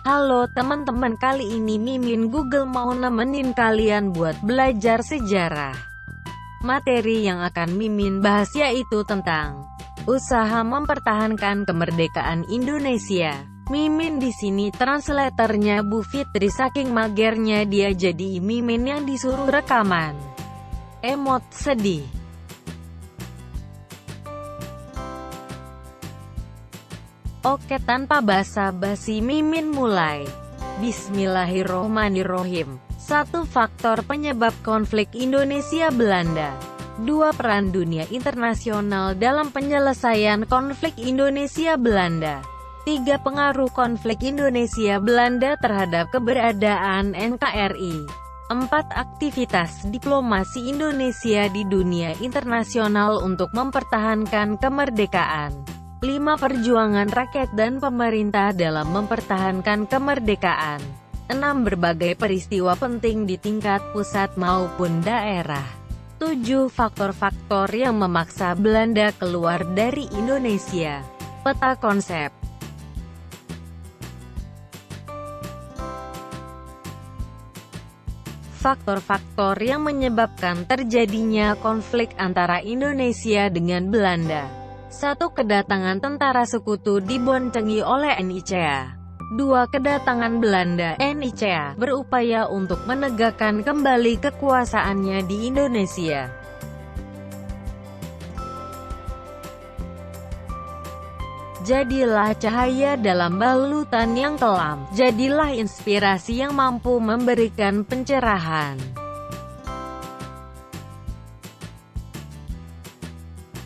Halo teman-teman, kali ini Mimin Google mau nemenin kalian buat belajar sejarah. Materi yang akan Mimin bahas yaitu tentang usaha mempertahankan kemerdekaan Indonesia. Mimin di sini translatornya Bu Fitri, saking magernya dia jadi Mimin yang disuruh rekaman emot sedih. Oke, tanpa basa-basi Mimin mulai. Bismillahirrohmanirrohim. 1. Faktor penyebab konflik Indonesia-Belanda. 2. Peran dunia internasional dalam penyelesaian konflik Indonesia-Belanda. 3. Pengaruh konflik Indonesia-Belanda terhadap keberadaan NKRI. 4. Aktivitas diplomasi Indonesia di dunia internasional untuk mempertahankan kemerdekaan. 5. Perjuangan rakyat dan pemerintah dalam mempertahankan kemerdekaan. 6. Berbagai peristiwa penting di tingkat pusat maupun daerah. 7. Faktor-faktor yang memaksa Belanda keluar dari Indonesia. Peta konsep. Faktor-faktor yang menyebabkan terjadinya konflik antara Indonesia dengan Belanda. 1. Kedatangan tentara sekutu diboncengi oleh NICA. 2. Kedatangan Belanda, NICA berupaya untuk menegakkan kembali kekuasaannya di Indonesia. Jadilah cahaya dalam balutan yang kelam, jadilah inspirasi yang mampu memberikan pencerahan.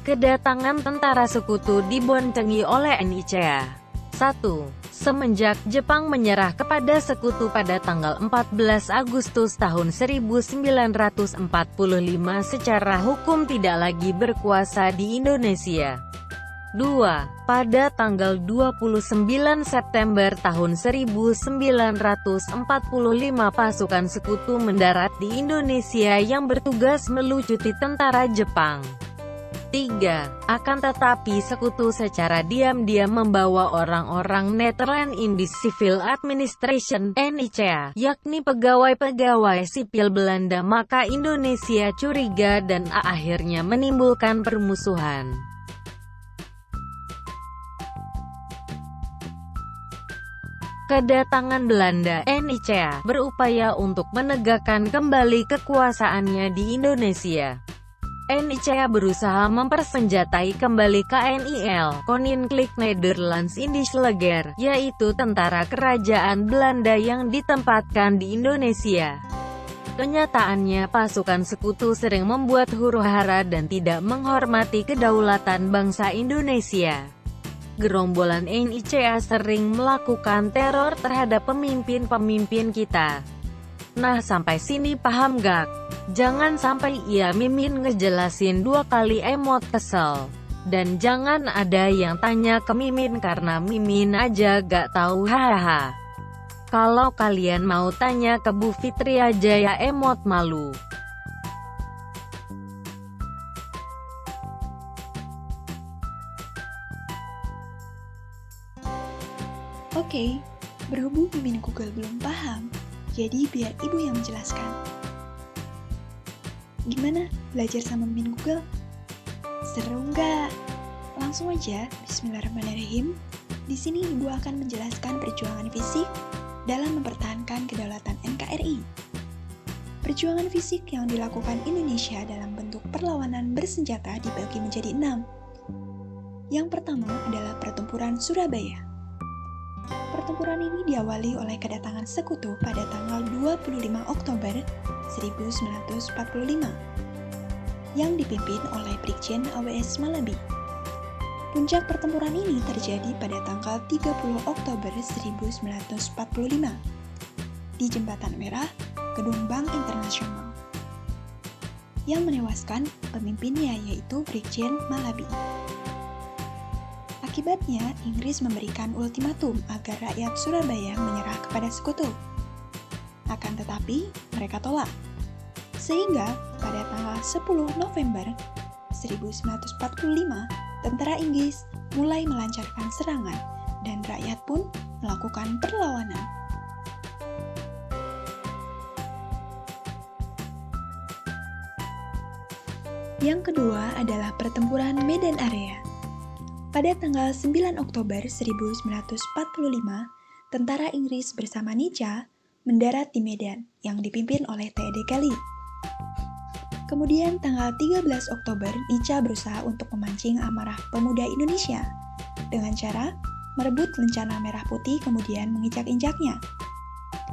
Kedatangan tentara sekutu diboncengi oleh NICA. 1. Semenjak Jepang menyerah kepada sekutu pada tanggal 14 Agustus tahun 1945, secara hukum tidak lagi berkuasa di Indonesia. 2. Pada tanggal 29 September tahun 1945, pasukan sekutu mendarat di Indonesia yang bertugas melucuti tentara Jepang. 3. Akan tetapi sekutu secara diam-diam membawa orang-orang Netherlands Indies Civil Administration (NICA), yakni pegawai-pegawai sipil Belanda, maka Indonesia curiga dan akhirnya menimbulkan permusuhan. Kedatangan Belanda, NICA, berupaya untuk menegakkan kembali kekuasaannya di Indonesia. NICA berusaha mempersenjatai kembali KNIL, Koninklijk Nederlands Indisch Leger, yaitu tentara kerajaan Belanda yang ditempatkan di Indonesia. Kenyataannya pasukan sekutu sering membuat huru-hara dan tidak menghormati kedaulatan bangsa Indonesia. Gerombolan NICA sering melakukan teror terhadap pemimpin-pemimpin kita. Nah, sampai sini paham gak? Jangan sampai Mimin ngejelasin 2 kali emot kesel. Dan jangan ada yang tanya ke Mimin karena Mimin aja gak tahu, hahaha. Kalau kalian mau tanya ke Bu Fitri aja ya emot malu. Oke, berhubung Mimin Google belum paham, jadi biar ibu yang menjelaskan. Gimana belajar sama Mimin Google? Seru nggak? Langsung aja, Bismillahirrahmanirrahim. Di sini ibu akan menjelaskan perjuangan fisik dalam mempertahankan kedaulatan NKRI. Perjuangan fisik yang dilakukan Indonesia dalam bentuk perlawanan bersenjata dibagi menjadi 6. Yang pertama adalah Pertempuran Surabaya. Pertempuran ini diawali oleh kedatangan sekutu pada tanggal 25 Oktober 1945 yang dipimpin oleh Brigjen AWS Malabi. Puncak pertempuran ini terjadi pada tanggal 30 Oktober 1945 di Jembatan Merah, Gedung Bank Internasional, yang menewaskan pemimpinnya yaitu Brigjen Malabi. Akibatnya, Inggris memberikan ultimatum agar rakyat Surabaya menyerah kepada sekutu. Akan tetapi, mereka tolak. Sehingga, pada tanggal 10 November 1945, tentara Inggris mulai melancarkan serangan dan rakyat pun melakukan perlawanan. Yang kedua adalah pertempuran Medan Area. Pada tanggal 9 Oktober 1945, tentara Inggris bersama Nica mendarat di Medan yang dipimpin oleh T.D. Kelly. Kemudian tanggal 13 Oktober, Nica berusaha untuk memancing amarah pemuda Indonesia dengan cara merebut lencana merah putih kemudian menginjak-injaknya.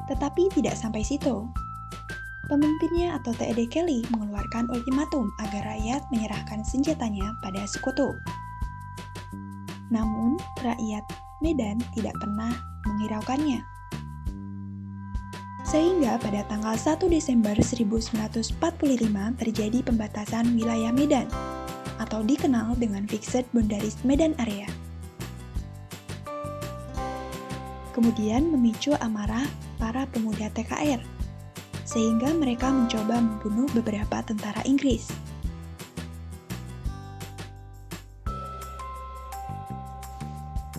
Tetapi tidak sampai situ. Pemimpinnya atau T.D. Kelly mengeluarkan ultimatum agar rakyat menyerahkan senjatanya pada sekutu. Namun, rakyat Medan tidak pernah menghiraukannya. Sehingga pada tanggal 1 Desember 1945 terjadi pembatasan wilayah Medan, atau dikenal dengan Fixed Boundaries Medan Area. Kemudian memicu amarah para pemuda TKR, sehingga mereka mencoba membunuh beberapa tentara Inggris.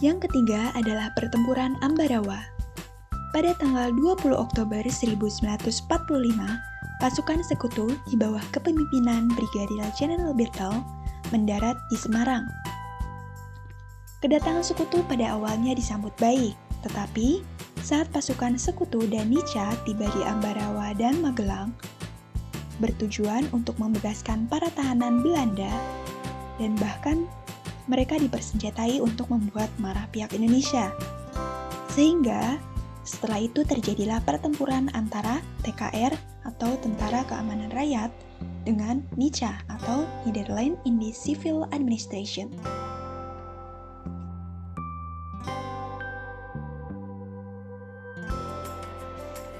Yang ketiga adalah pertempuran Ambarawa. Pada tanggal 20 Oktober 1945, pasukan sekutu di bawah kepemimpinan Brigadir Jenderal Birtel mendarat di Semarang. Kedatangan sekutu pada awalnya disambut baik, tetapi saat pasukan sekutu dan Nica tiba di Ambarawa dan Magelang, bertujuan untuk membebaskan para tahanan Belanda, dan bahkan mereka dipersenjatai untuk membuat marah pihak Indonesia. Sehingga setelah itu terjadilah pertempuran antara TKR atau Tentara Keamanan Rakyat dengan Nica atau Netherlands Indies Civil Administration.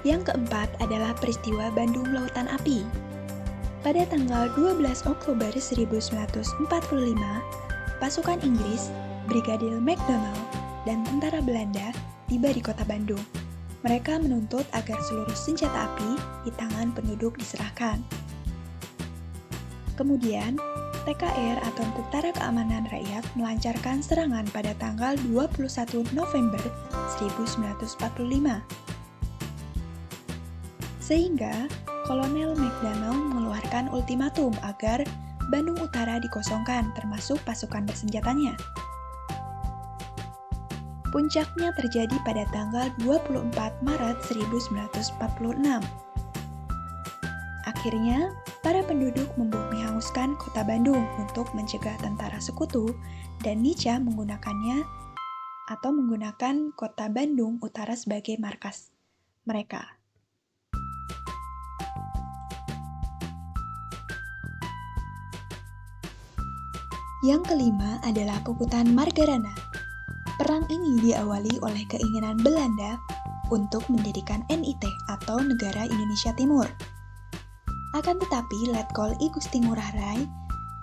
Yang keempat adalah peristiwa Bandung Lautan Api. Pada tanggal 12 Oktober 1945, pasukan Inggris, Brigadir MacDonald, dan tentara Belanda tiba di kota Bandung. Mereka menuntut agar seluruh senjata api di tangan penduduk diserahkan. Kemudian, TKR atau Tentara Keamanan Rakyat melancarkan serangan pada tanggal 21 November 1945. Sehingga, Kolonel MacDonald mengeluarkan ultimatum agar Bandung Utara dikosongkan termasuk pasukan bersenjatanya. Puncaknya terjadi pada tanggal 24 Maret 1946. Akhirnya, para penduduk menghanguskan kota Bandung untuk mencegah tentara sekutu dan Nica menggunakan kota Bandung Utara sebagai markas mereka. Yang kelima adalah Puputan Margarana. Perang ini diawali oleh keinginan Belanda untuk mendirikan NIT atau Negara Indonesia Timur. Akan tetapi, Letkol I Gusti Ngurah Rai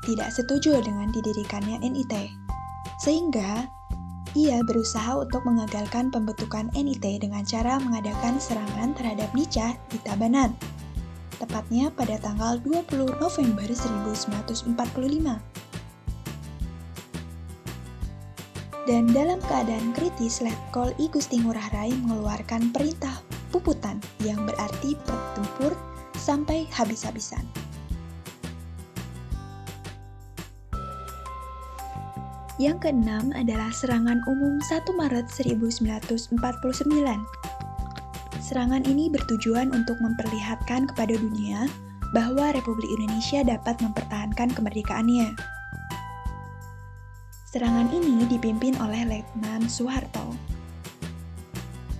tidak setuju dengan didirikannya NIT, sehingga ia berusaha untuk mengagalkan pembentukan NIT dengan cara mengadakan serangan terhadap Nica di Tabanan, tepatnya pada tanggal 20 November 1945. Dan dalam keadaan kritis, Letkol I Gusti Ngurah Rai mengeluarkan perintah puputan yang berarti bertempur sampai habis-habisan. Yang keenam adalah serangan umum 1 Maret 1949. Serangan ini bertujuan untuk memperlihatkan kepada dunia bahwa Republik Indonesia dapat mempertahankan kemerdekaannya. Serangan ini dipimpin oleh Letnan Soeharto.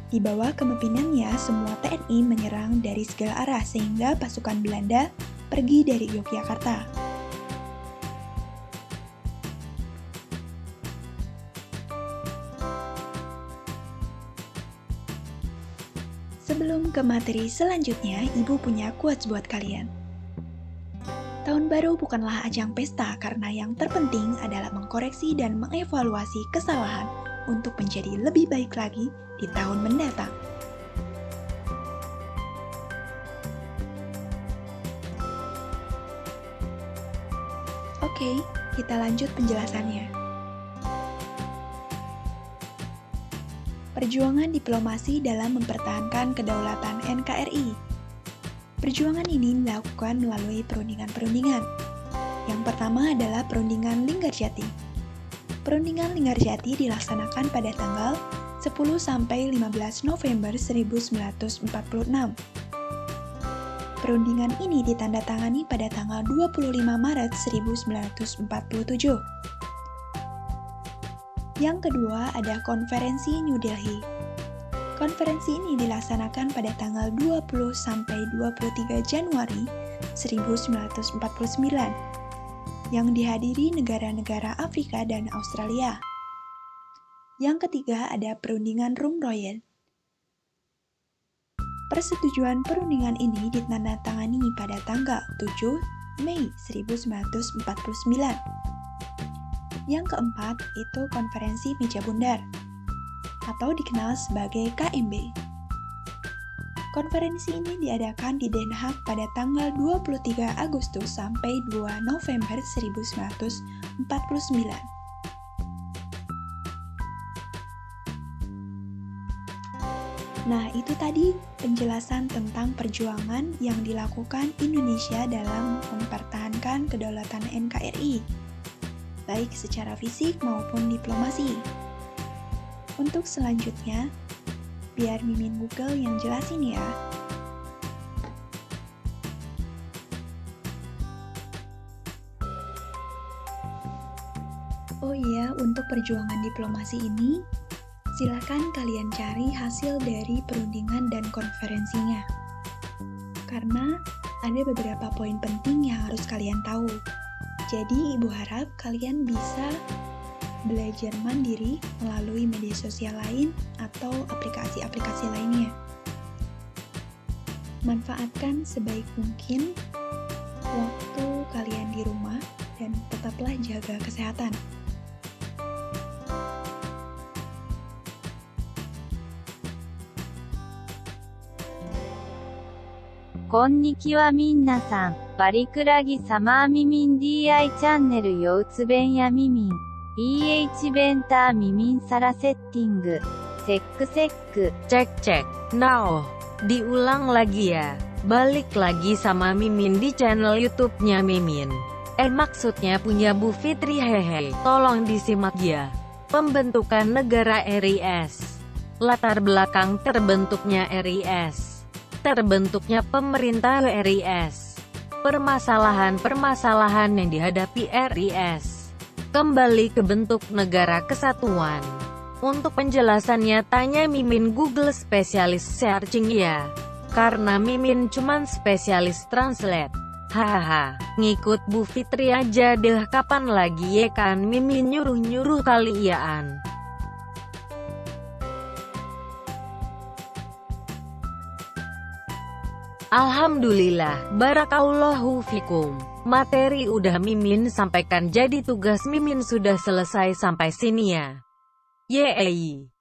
Di bawah kepemimpinannya, semua TNI menyerang dari segala arah sehingga pasukan Belanda pergi dari Yogyakarta. Sebelum ke materi selanjutnya, Ibu punya quotes buat kalian. Tahun baru bukanlah ajang pesta karena yang terpenting adalah mengkoreksi dan mengevaluasi kesalahan untuk menjadi lebih baik lagi di tahun mendatang. Oke, kita lanjut penjelasannya. Perjuangan diplomasi dalam mempertahankan kedaulatan NKRI. Perjuangan ini dilakukan melalui perundingan-perundingan. Yang pertama adalah Perundingan Linggarjati. Perundingan Linggarjati dilaksanakan pada tanggal 10 sampai 15 November 1946. Perundingan ini ditandatangani pada tanggal 25 Maret 1947. Yang kedua ada Konferensi New Delhi. Konferensi ini dilaksanakan pada tanggal 20 sampai 23 Januari 1949 yang dihadiri negara-negara Afrika dan Australia. Yang ketiga ada Perundingan Rum Royal. Persetujuan perundingan ini ditandatangani pada tanggal 7 Mei 1949. Yang keempat itu Konferensi Meja Bundar atau dikenal sebagai KMB. Konferensi ini diadakan di Den Haag pada tanggal 23 Agustus sampai 2 November 1949. Nah, itu tadi penjelasan tentang perjuangan yang dilakukan Indonesia dalam mempertahankan kedaulatan NKRI, baik secara fisik maupun diplomasi. Untuk selanjutnya, biar Mimin Google yang jelasin ya. Oh iya, untuk perjuangan diplomasi ini, silakan kalian cari hasil dari perundingan dan konferensinya. Karena ada beberapa poin penting yang harus kalian tahu. Jadi, Ibu harap kalian bisa belajar mandiri melalui media sosial lain atau aplikasi-aplikasi lainnya. Manfaatkan sebaik mungkin waktu kalian di rumah dan tetaplah jaga kesehatan. Konnichiwa minna-san. Barikuragi sama Mimin DI チャンネルようつ弁やミミン。EH ベンターミミンサラセッティング。セックセック。Cek. Now, diulang lagi ya. Balik lagi sama Mimin di channel YouTube-nya Mimin. Maksudnya punya Bu Fitri hehe. Tolong disimak ya. Pembentukan negara RIS. Latar belakang terbentuknya RIS. Terbentuknya pemerintah RIS. Permasalahan-permasalahan yang dihadapi RIS. Kembali ke bentuk negara kesatuan. Untuk penjelasannya tanya Mimin Google spesialis searching ya. Karena Mimin cuman spesialis translate. Hahaha, ngikut Bu Fitri aja deh, kapan lagi ya kan Mimin nyuruh-nyuruh kalian. Alhamdulillah, barakallahu fikum. Materi udah Mimin sampaikan, jadi tugas Mimin sudah selesai sampai sini ya. Yeay.